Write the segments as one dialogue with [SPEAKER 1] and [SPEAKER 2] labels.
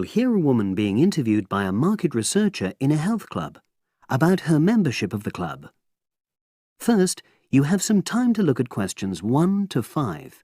[SPEAKER 1] will hear a woman being interviewed by a market researcher in a health club about her membership of the club. First, you have some time to look at questions 1 to 5.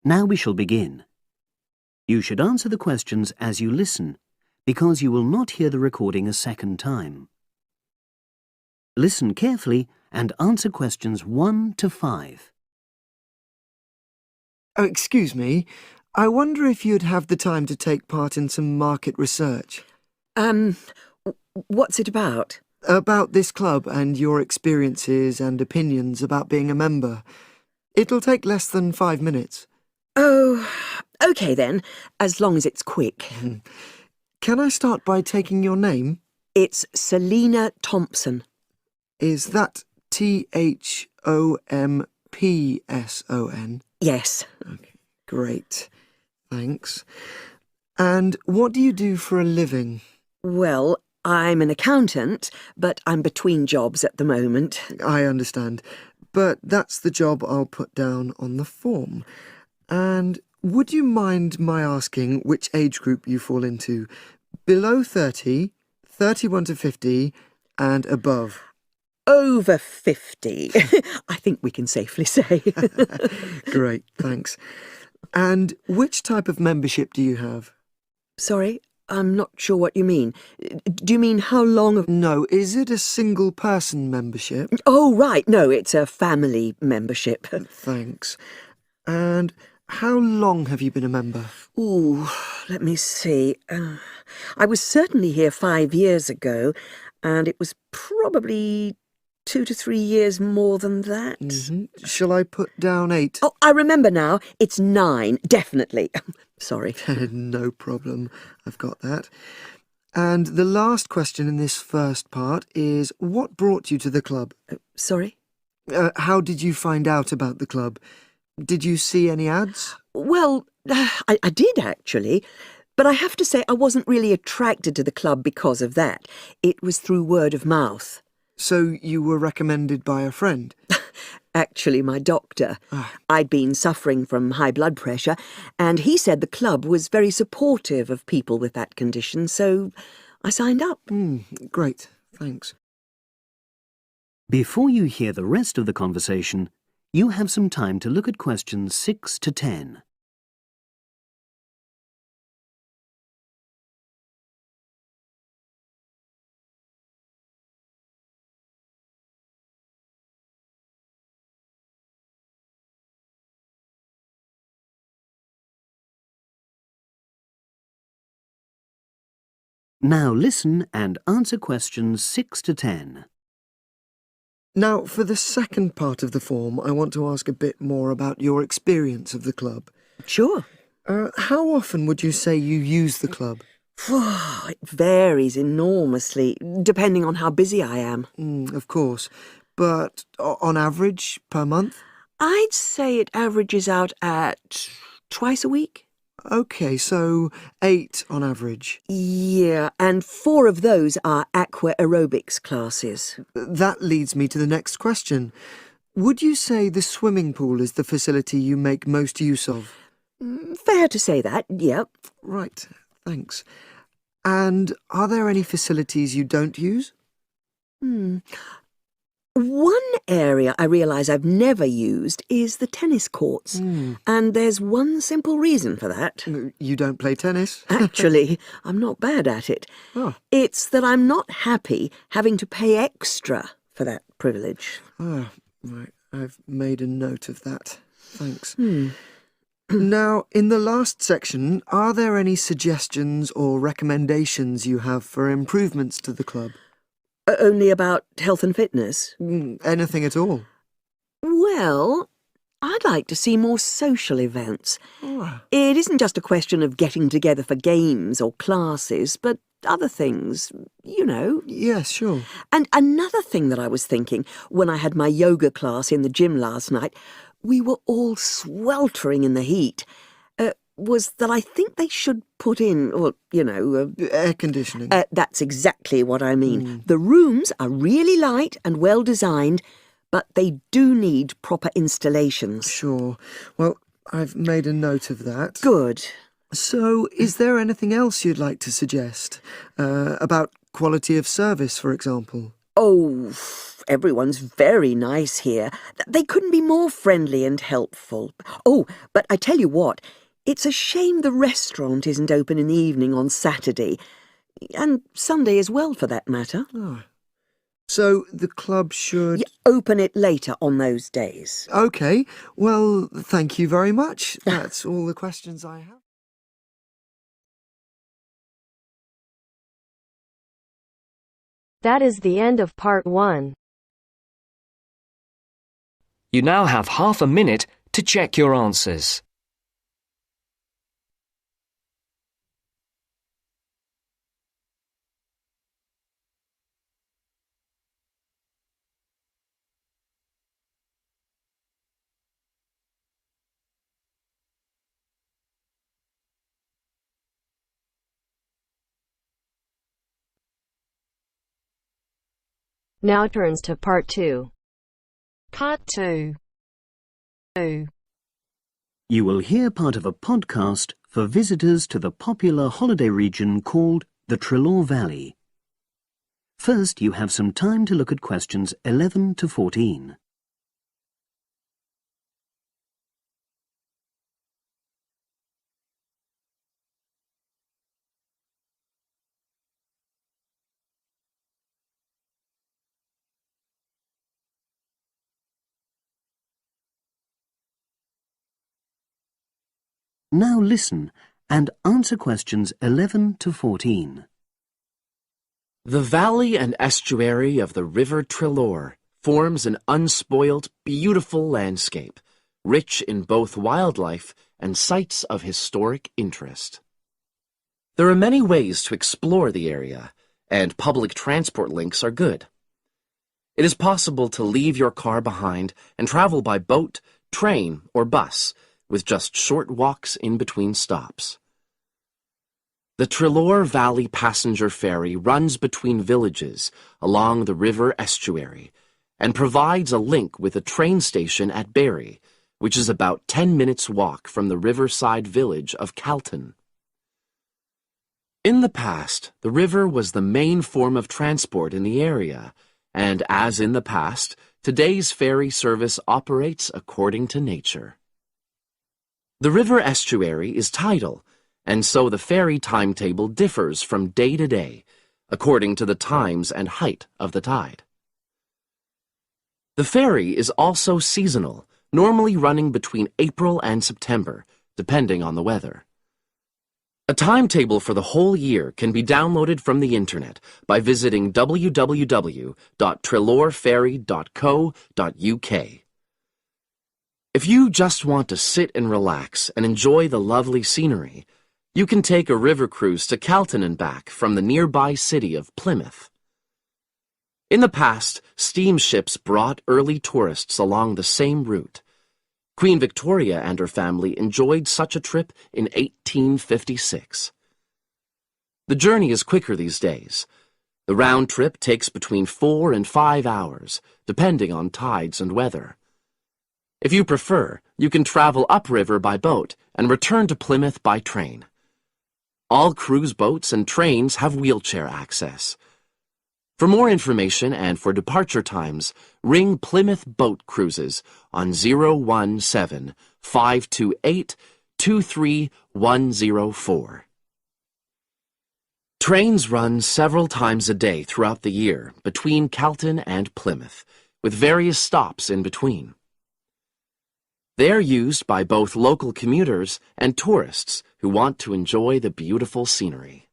[SPEAKER 1] Now we shall begin. You should answer the questions as you listen, because you will not hear the recording a second time. Listen carefully and answer questions 1 to 5.
[SPEAKER 2] Oh, excuse me. I wonder if you'd have the time to take part in some market research.
[SPEAKER 3] What's it about?
[SPEAKER 2] About this club and your experiences and opinions about being a member. It'll take less than 5 minutes.
[SPEAKER 3] Oh, OK then, as long as it's quick.
[SPEAKER 2] Can I start by taking your name?
[SPEAKER 3] It's Selina Thompson.
[SPEAKER 2] Is that Thompson?
[SPEAKER 3] Yes.
[SPEAKER 2] Okay, great. Thanks. And what do you do for a living?
[SPEAKER 3] Well, I'm an accountant, but I'm between jobs at the moment.
[SPEAKER 2] I understand. But that's the job I'll put down on the form. And would you mind my asking which age group you fall into? Below 30, 31 to 50, and above?
[SPEAKER 3] Over 50, I think we can safely say.
[SPEAKER 2] Great, thanks. And which type of membership do you have?
[SPEAKER 3] Sorry, I'm not sure what you mean. Do you mean how long?
[SPEAKER 2] No, is it a single-person membership?
[SPEAKER 3] Oh, right, no, it's a family membership.
[SPEAKER 2] Thanks. And how long have you been a member?
[SPEAKER 3] Ooh, let me see. I was certainly here 5 years ago, and it was probably 2 to 3 years more than that.
[SPEAKER 2] Shall I put down 8?
[SPEAKER 3] Oh, I remember now. It's 9, definitely. Sorry.
[SPEAKER 2] No problem. I've got that. And the last question in this first part is, what brought you to the club?
[SPEAKER 3] Sorry?
[SPEAKER 2] How did you find out about the club? Did you see any ads?
[SPEAKER 3] Well, I did actually, but I have to say I wasn't really attracted to the club because of that. It was through word of mouth.
[SPEAKER 2] So you were recommended by a friend?
[SPEAKER 3] Actually, my doctor. I'd been suffering from high blood pressure, and he said the club was very supportive of people with that condition, so I signed up.
[SPEAKER 2] Great, thanks.
[SPEAKER 1] Before you hear the rest of the conversation, you have some time to look at questions 6 to 10. Now listen and answer questions 6 to 10.
[SPEAKER 2] Now, for the second part of the form, I want to ask a bit more about your experience of the club.
[SPEAKER 3] Sure.
[SPEAKER 2] How often would you say you use the club?
[SPEAKER 3] It varies enormously, depending on how busy I am.
[SPEAKER 2] Of course. But on average, per month?
[SPEAKER 3] I'd say it averages out at twice a week.
[SPEAKER 2] OK, so 8 on average.
[SPEAKER 3] Yeah, and 4 of those are aqua aerobics classes.
[SPEAKER 2] That leads me to the next question. Would you say the swimming pool is the facility you make most use of?
[SPEAKER 3] Fair to say that, yep.
[SPEAKER 2] Right, thanks. And are there any facilities you don't use?
[SPEAKER 3] One area I realise I've never used is the tennis courts. And there's one simple reason for that.
[SPEAKER 2] You don't play tennis?
[SPEAKER 3] Actually, I'm not bad at it.
[SPEAKER 2] Oh.
[SPEAKER 3] It's that I'm not happy having to pay extra for that privilege.
[SPEAKER 2] Oh, right. I've made a note of that. Thanks. Now, in the last section, are there any suggestions or recommendations you have for improvements to the club?
[SPEAKER 3] Only about health and fitness?
[SPEAKER 2] Anything at all?
[SPEAKER 3] Well, I'd like to see more social events.
[SPEAKER 2] Oh,
[SPEAKER 3] It isn't just a question of getting together for games or classes, but other things, you know.
[SPEAKER 2] yes, sure.
[SPEAKER 3] And another thing that I was thinking, when I had my yoga class in the gym last night, we were all sweltering in the heat, was that I think they should put in, well, you know...
[SPEAKER 2] Air conditioning.
[SPEAKER 3] That's exactly what I mean. The rooms are really light and well designed, but they do need proper installations.
[SPEAKER 2] Sure. Well, I've made a note of that.
[SPEAKER 3] Good.
[SPEAKER 2] So, is there anything else you'd like to suggest? About quality of service, for example?
[SPEAKER 3] Oh, everyone's very nice here. They couldn't be more friendly and helpful. Oh, but I tell you what, it's a shame the restaurant isn't open in the evening on Saturday, and Sunday as well, for that matter.
[SPEAKER 2] Oh. So, the club should...
[SPEAKER 3] Open it later on those days.
[SPEAKER 2] OK. Well, thank you very much. That's all the questions I have.
[SPEAKER 4] That is the end of part 1.
[SPEAKER 5] You now have half a minute to check your answers.
[SPEAKER 4] Now turns to part 2.
[SPEAKER 6] Part 2.
[SPEAKER 1] You will hear part of a podcast for visitors to the popular holiday region called the Trelaw Valley. First, you have some time to look at questions 11 to 14. Now listen and answer questions 11 to 14.
[SPEAKER 7] The valley and estuary of the River Trelaw forms an unspoiled, beautiful landscape, rich in both wildlife and sites of historic interest. There are many ways to explore the area, and public transport links are good. It is possible to leave your car behind and travel by boat, train, or bus, with just short walks in between stops. The Trelaw Valley Passenger Ferry runs between villages along the river estuary and provides a link with a train station at Barry, which is about 10 minutes' walk from the riverside village of Calton. In the past, the river was the main form of transport in the area, and as in the past, today's ferry service operates according to nature. The river estuary is tidal, and so the ferry timetable differs from day to day, according to the times and height of the tide. The ferry is also seasonal, normally running between April and September, depending on the weather. A timetable for the whole year can be downloaded from the internet by visiting www.trelawferry.co.uk. If you just want to sit and relax and enjoy the lovely scenery, you can take a river cruise to Calton and back from the nearby city of Plymouth. In the past, steamships brought early tourists along the same route. Queen Victoria and her family enjoyed such a trip in 1856. The journey is quicker these days. The round trip takes between 4 and 5 hours, depending on tides and weather. If you prefer, you can travel upriver by boat and return to Plymouth by train. All cruise boats and trains have wheelchair access. For more information and for departure times, ring Plymouth Boat Cruises on 017-528-23104. Trains run several times a day throughout the year between Calton and Plymouth, with various stops in between. They are used by both local commuters and tourists who want to enjoy the beautiful scenery.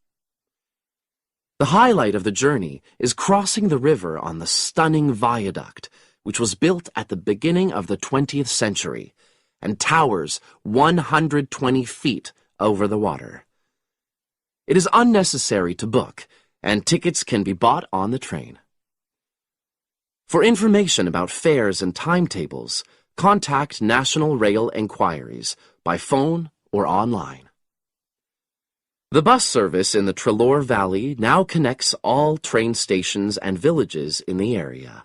[SPEAKER 7] The highlight of the journey is crossing the river on the stunning viaduct, which was built at the beginning of the 20th century and towers 120 feet over the water. It is unnecessary to book, and tickets can be bought on the train. For information about fares and timetables, contact National Rail Enquiries by phone or online. The bus service in the Trelor Valley now connects all train stations and villages in the area.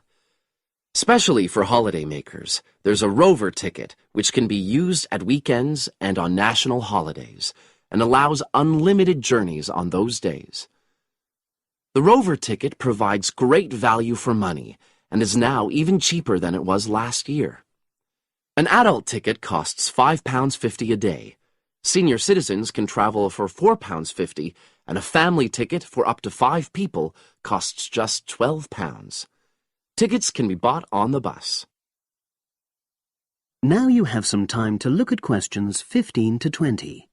[SPEAKER 7] Especially for holidaymakers, there's a Rover ticket which can be used at weekends and on national holidays and allows unlimited journeys on those days. The Rover ticket provides great value for money and is now even cheaper than it was last year. An adult ticket costs £5.50 a day. Senior citizens can travel for £4.50, and a family ticket for up to 5 people costs just £12. Tickets can be bought on the bus.
[SPEAKER 1] Now you have some time to look at questions 15 to 20.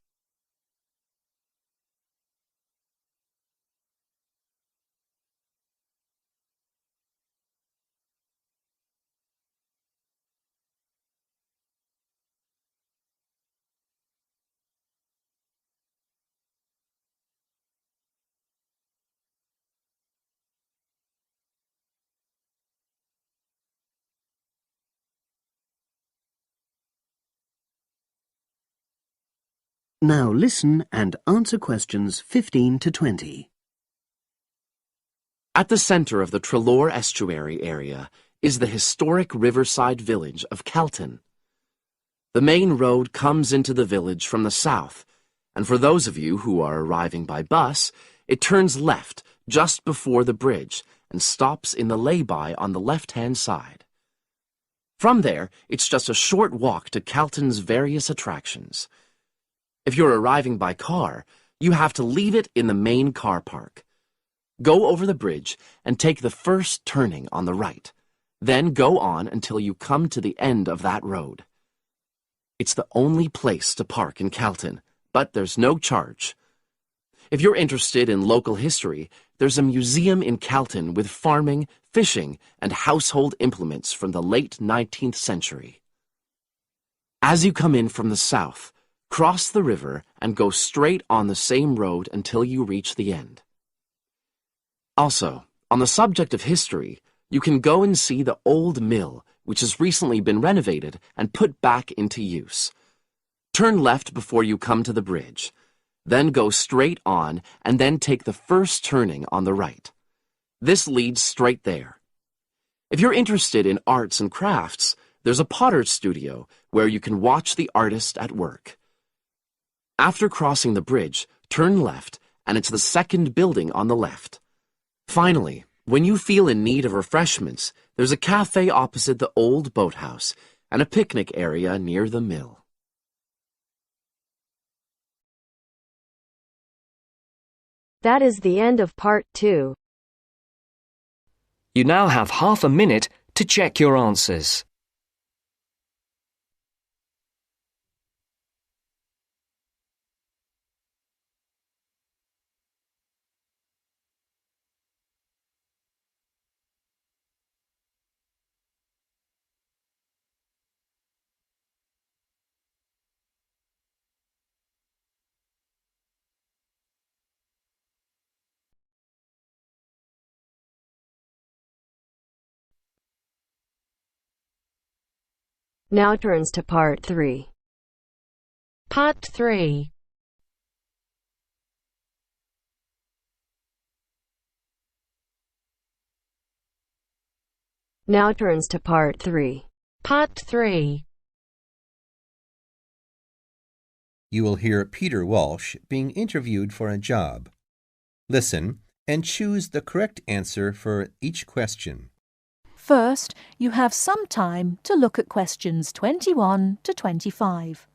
[SPEAKER 1] Now listen and answer questions 15 to 20.
[SPEAKER 7] At the center of the Trelor estuary area is the historic riverside village of Kelton. The main road comes into the village from the south, and for those of you who are arriving by bus, it turns left just before the bridge and stops in the lay-by on the left-hand side. From there, it's just a short walk to Kelton's various attractions. If you're arriving by car, you have to leave it in the main car park. Go over the bridge and take the first turning on the right. Then go on until you come to the end of that road. It's the only place to park in Kelton, but there's no charge. If you're interested in local history, there's a museum in Kelton with farming, fishing, and household implements from the late 19th century. As you come in from the south, cross the river and go straight on the same road until you reach the end. Also, on the subject of history, you can go and see the old mill, which has recently been renovated and put back into use. Turn left before you come to the bridge. Then go straight on and then take the first turning on the right. This leads straight there. If you're interested in arts and crafts, there's a potter's studio where you can watch the artist at work. After crossing the bridge, turn left, and it's the second building on the left. Finally, when you feel in need of refreshments, there's a cafe opposite the old boathouse and a picnic area near the mill.
[SPEAKER 4] That is the end of part 2.
[SPEAKER 5] You now have half a minute to check your answers.
[SPEAKER 4] Now turns to part 3.
[SPEAKER 6] Part 3.
[SPEAKER 4] Now turns to part 3.
[SPEAKER 6] Part 3.
[SPEAKER 8] You will hear Peter Walsh being interviewed for a job. Listen and choose the correct answer for each question.
[SPEAKER 9] First, you have some time to look at questions 21 to 25.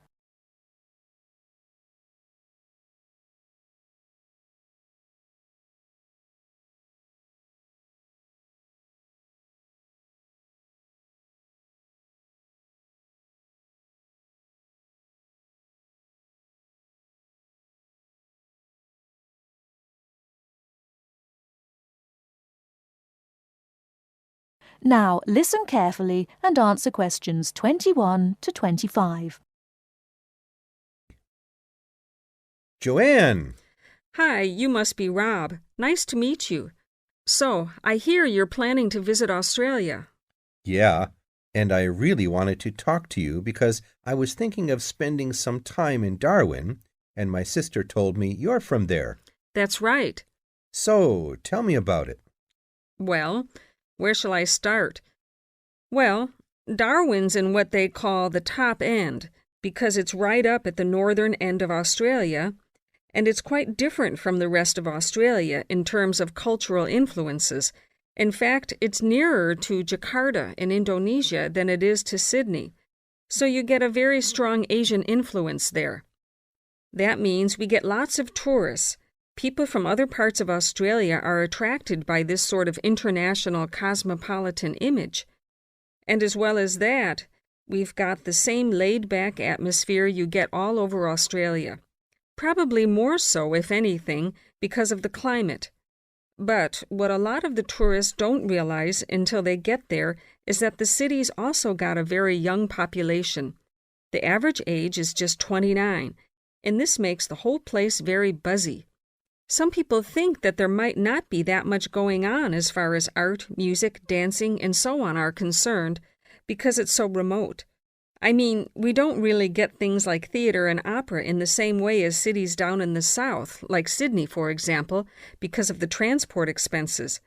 [SPEAKER 9] Now listen carefully and answer questions 21 to 25.
[SPEAKER 8] Joanne!
[SPEAKER 10] Hi, you must be Rob. Nice to meet you. So, I hear you're planning to visit Australia.
[SPEAKER 8] Yeah, and I really wanted to talk to you because I was thinking of spending some time in Darwin, and my sister told me you're from there.
[SPEAKER 10] That's right.
[SPEAKER 8] So, tell me about it.
[SPEAKER 10] Well, where shall I start? Well, Darwin's in what they call the top end, because it's right up at the northern end of Australia, and it's quite different from the rest of Australia in terms of cultural influences. In fact, it's nearer to Jakarta in Indonesia than it is to Sydney, so you get a very strong Asian influence there. That means we get lots of tourists. People from other parts of Australia are attracted by this sort of international cosmopolitan image. And as well as that, we've got the same laid-back atmosphere you get all over Australia. Probably more so, if anything, because of the climate. But what a lot of the tourists don't realize until they get there is that the city's also got a very young population. The average age is just 29, and this makes the whole place very buzzy. Some people think that there might not be that much going on as far as art, music, dancing, and so on are concerned, because it's so remote. I mean, we don't really get things like theater and opera in the same way as cities down in the south, like Sydney, for example, because of the transport expenses.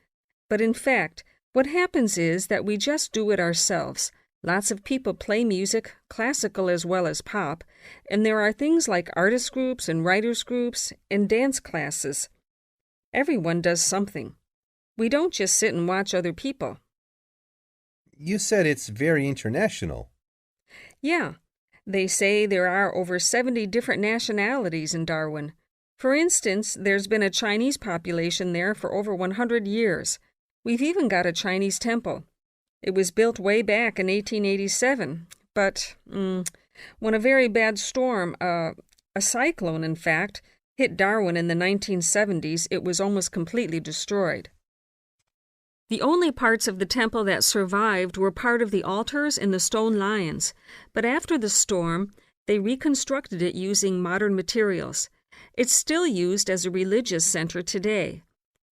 [SPEAKER 10] But in fact, what happens is that we just do it ourselves. Lots of people play music, classical as well as pop, and there are things like artist groups and writers groups and dance classes. Everyone does something. We don't just sit and watch other people.
[SPEAKER 8] You said it's very international.
[SPEAKER 10] Yeah, they say there are over 70 different nationalities in Darwin. For instance, there's been a Chinese population there for over 100 years. We've even got a Chinese temple. It was built way back in 1887, but when a very bad storm, a cyclone in fact, hit Darwin in the 1970s, it was almost completely destroyed. The only parts of the temple that survived were part of the altars and the stone lions, but after the storm, they reconstructed it using modern materials. It's still used as a religious center today,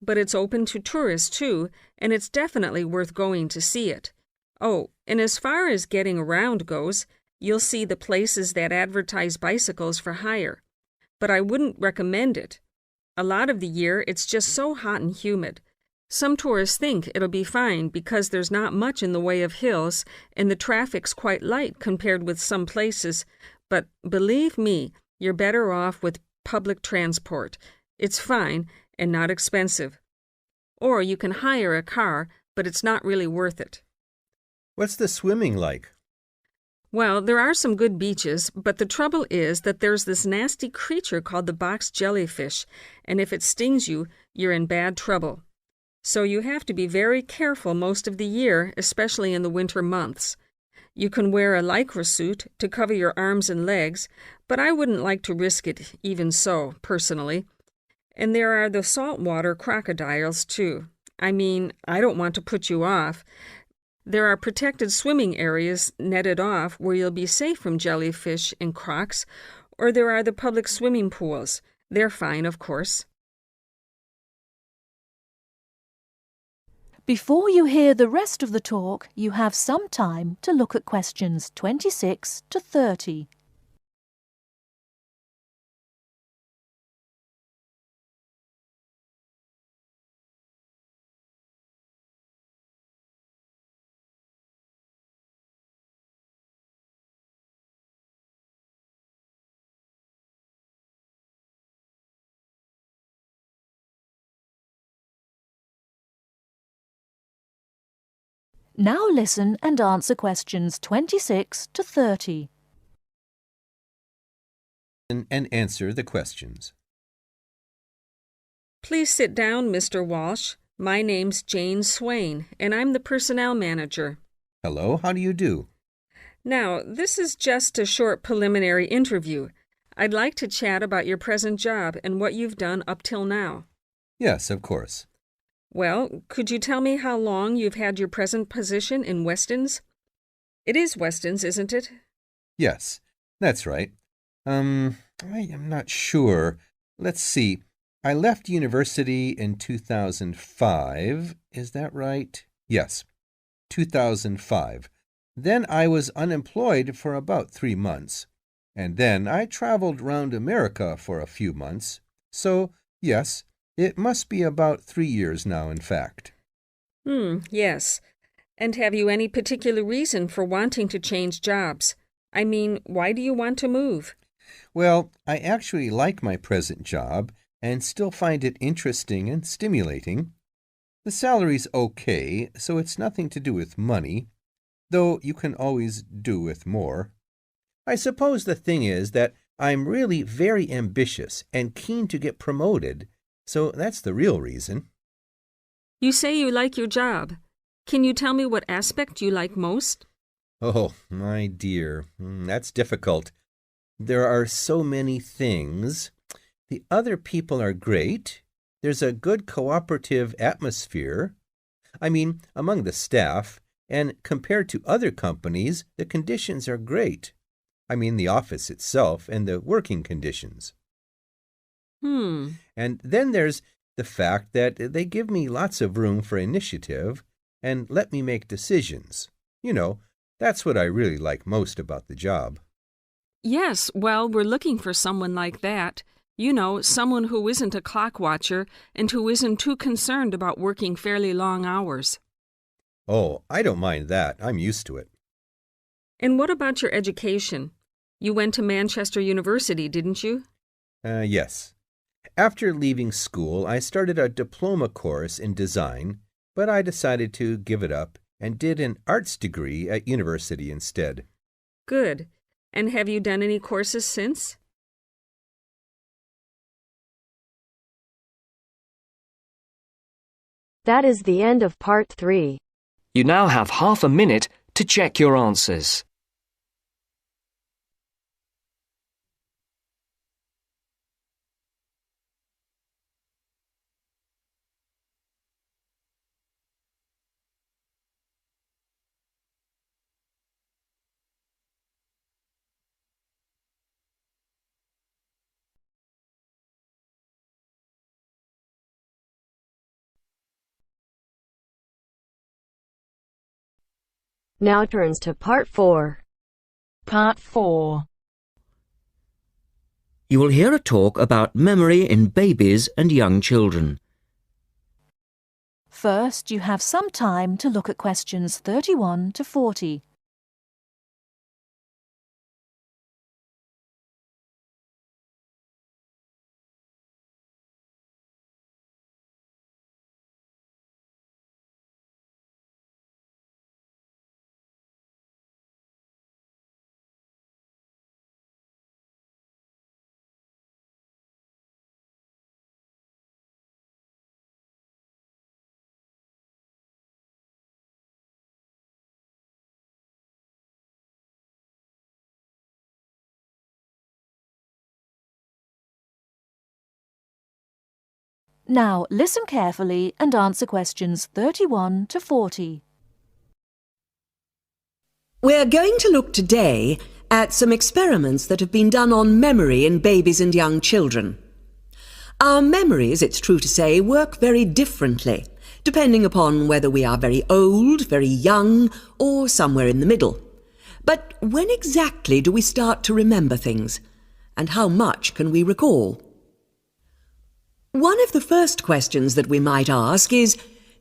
[SPEAKER 10] but it's open to tourists too, and it's definitely worth going to see it. Oh, and as far as getting around goes, you'll see the places that advertise bicycles for hire, but I wouldn't recommend it. A lot of the year, it's just so hot and humid. Some tourists think it'll be fine because there's not much in the way of hills and the traffic's quite light compared with some places, but believe me, you're better off with public transport. It's fine and not expensive. Or you can hire a car, but it's not really worth it.
[SPEAKER 8] What's the swimming like?
[SPEAKER 10] Well, there are some good beaches, but the trouble is that there's this nasty creature called the box jellyfish, and if it stings you, you're in bad trouble. So you have to be very careful most of the year, especially in the winter months. You can wear a lycra suit to cover your arms and legs, but I wouldn't like to risk it even so, personally. And there are the saltwater crocodiles, too. I mean, I don't want to put you off. There are protected swimming areas netted off where you'll be safe from jellyfish and crocs, or there are the public swimming pools. They're fine, of course.
[SPEAKER 9] Before you hear the rest of the talk, you have some time to look at questions 26 to 30. Now listen and answer questions 26 to 30.
[SPEAKER 8] And answer the questions.
[SPEAKER 10] Please sit down, Mr. Walsh. My name's Jane Swain, and I'm the personnel manager.
[SPEAKER 8] Hello, how do you do?
[SPEAKER 10] Now, this is just a short preliminary interview. I'd like to chat about your present job and what you've done up till now.
[SPEAKER 8] Yes, of course.
[SPEAKER 10] Well, could you tell me how long you've had your present position in Weston's? It is Weston's, isn't it?
[SPEAKER 8] Yes, that's right. I am not sure. Let's see. I left university in 2005. Is that right? Yes, 2005. Then I was unemployed for about 3 months. And then I traveled round America for a few months. So, yes, it must be about 3 years now, in fact.
[SPEAKER 10] Yes. And have you any particular reason for wanting to change jobs? I mean, why do you want to move?
[SPEAKER 8] Well, I actually like my present job and still find it interesting and stimulating. The salary's okay, so it's nothing to do with money, though you can always do with more. I suppose the thing is that I'm really very ambitious and keen to get promoted, so that's the real reason.
[SPEAKER 10] You say you like your job. Can you tell me what aspect you like most?
[SPEAKER 8] Oh, my dear, that's difficult. There are so many things. The other people are great. There's a good cooperative atmosphere. I mean, among the staff, and compared to other companies, the conditions are great. I mean, the office itself and the working conditions. And then there's the fact that they give me lots of room for initiative and let me make decisions. You know, that's what I really like most about the job.
[SPEAKER 10] Yes, well, we're looking for someone like that. You know, someone who isn't a clock watcher and who isn't too concerned about working fairly long hours.
[SPEAKER 8] Oh, I don't mind that. I'm used to it.
[SPEAKER 10] And what about your education? You went to Manchester University, didn't you?
[SPEAKER 8] Yes. After leaving school, I started a diploma course in design, but I decided to give it up and did an arts degree at university instead.
[SPEAKER 10] Good. And have you done any courses since?
[SPEAKER 4] That is the end of part 3.
[SPEAKER 5] You now have half a minute to check your answers.
[SPEAKER 4] Now turns to part 4.
[SPEAKER 6] Part 4.
[SPEAKER 11] You will hear a talk about memory in babies and young children.
[SPEAKER 9] First, you have some time to look at questions 31 to 40. Now listen carefully and answer questions 31 to 40.
[SPEAKER 3] We're going to look today at some experiments that have been done on memory in babies and young children. Our memories, it's true to say, work very differently, depending upon whether we are very old, very young, or somewhere in the middle. But when exactly do we start to remember things? And how much can we recall? One of the first questions that we might ask is,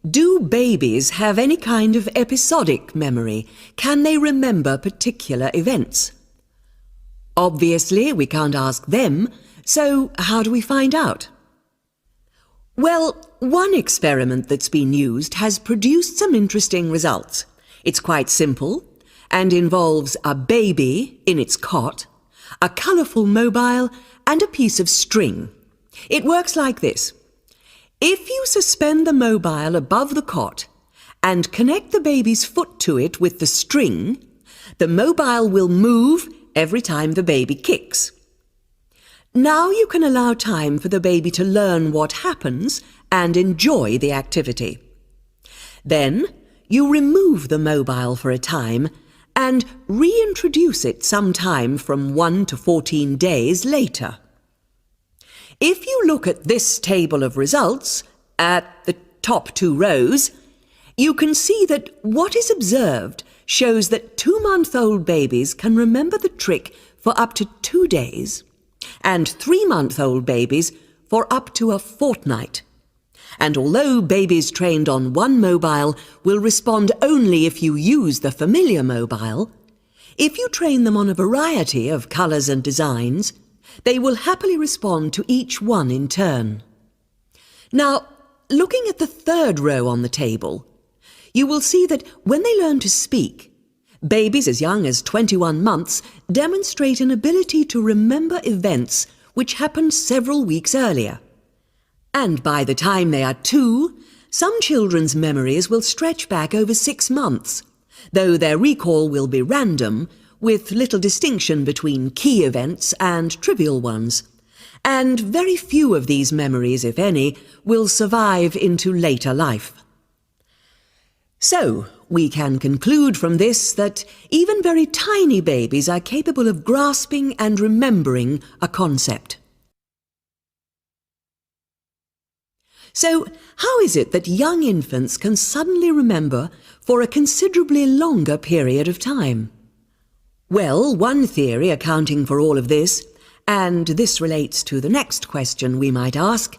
[SPEAKER 3] do babies have any kind of episodic memory? Can they remember particular events? Obviously, we can't ask them, so how do we find out? Well, one experiment that's been used has produced some interesting results. It's quite simple and involves a baby in its cot, a colourful mobile, and a piece of string. It works like this. If you suspend the mobile above the cot and connect the baby's foot to it with the string, the mobile will move every time the baby kicks. Now you can allow time for the baby to learn what happens and enjoy the activity. Then you remove the mobile for a time and reintroduce it sometime from 1 to 14 days later. If you look at this table of results, at the top 2 rows, you can see that what is observed shows that 2-month-old babies can remember the trick for up to 2 days, and 3-month-old babies for up to a fortnight. And although babies trained on one mobile will respond only if you use the familiar mobile, if you train them on a variety of colours and designs, they will happily respond to each one in turn. Now, looking at the 3rd row on the table, you will see that when they learn to speak, babies as young as 21 months demonstrate an ability to remember events which happened several weeks earlier. And by the time they are 2, some children's memories will stretch back over 6 months, though their recall will be random, with little distinction between key events and trivial ones. And very few of these memories, if any, will survive into later life. So, we can conclude from this that even very tiny babies are capable of grasping and remembering a concept. So, how is it that young infants can suddenly remember for a considerably longer period of time? Well, one theory accounting for all of this, and this relates to the next question we might ask,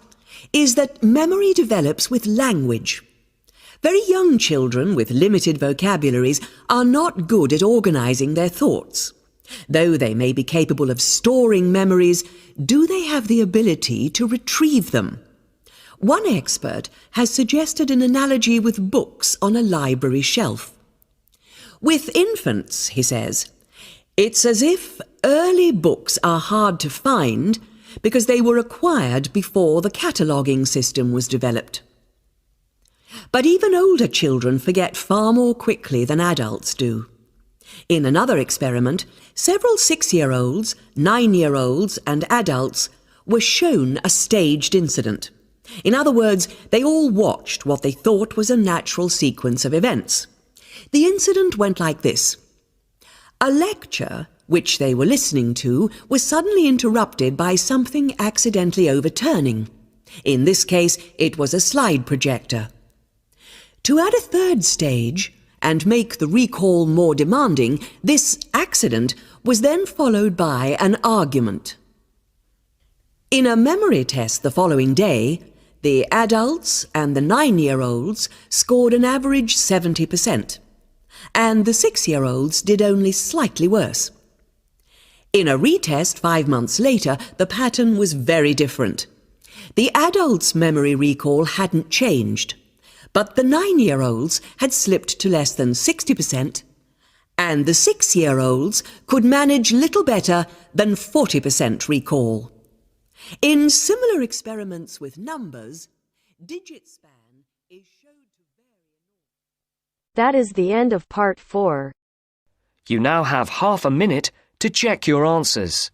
[SPEAKER 3] is that memory develops with language. Very young children with limited vocabularies are not good at organising their thoughts. Though they may be capable of storing memories, do they have the ability to retrieve them? One expert has suggested an analogy with books on a library shelf. With infants, he says, it's as if early books are hard to find because they were acquired before the cataloguing system was developed. But even older children forget far more quickly than adults do. In another experiment, several 6-year-olds, 9-year-olds and adults were shown a staged incident. In other words, they all watched what they thought was a natural sequence of events. The incident went like this. A lecture, which they were listening to, was suddenly interrupted by something accidentally overturning. In this case, it was a slide projector. To add a 3rd stage, and make the recall more demanding, this accident was then followed by an argument. In a memory test the following day, the adults and the 9-year-olds scored an average 70%, and the 6-year-olds did only slightly worse. In a retest 5 months later, the pattern was very different. The adults' memory recall hadn't changed, but the 9-year-olds had slipped to less than 60%, and the 6-year-olds could manage little better than 40% recall. In similar experiments with numbers, digit span is shown to vary.
[SPEAKER 4] That is the end of part 4.
[SPEAKER 5] You now have half a minute to check your answers.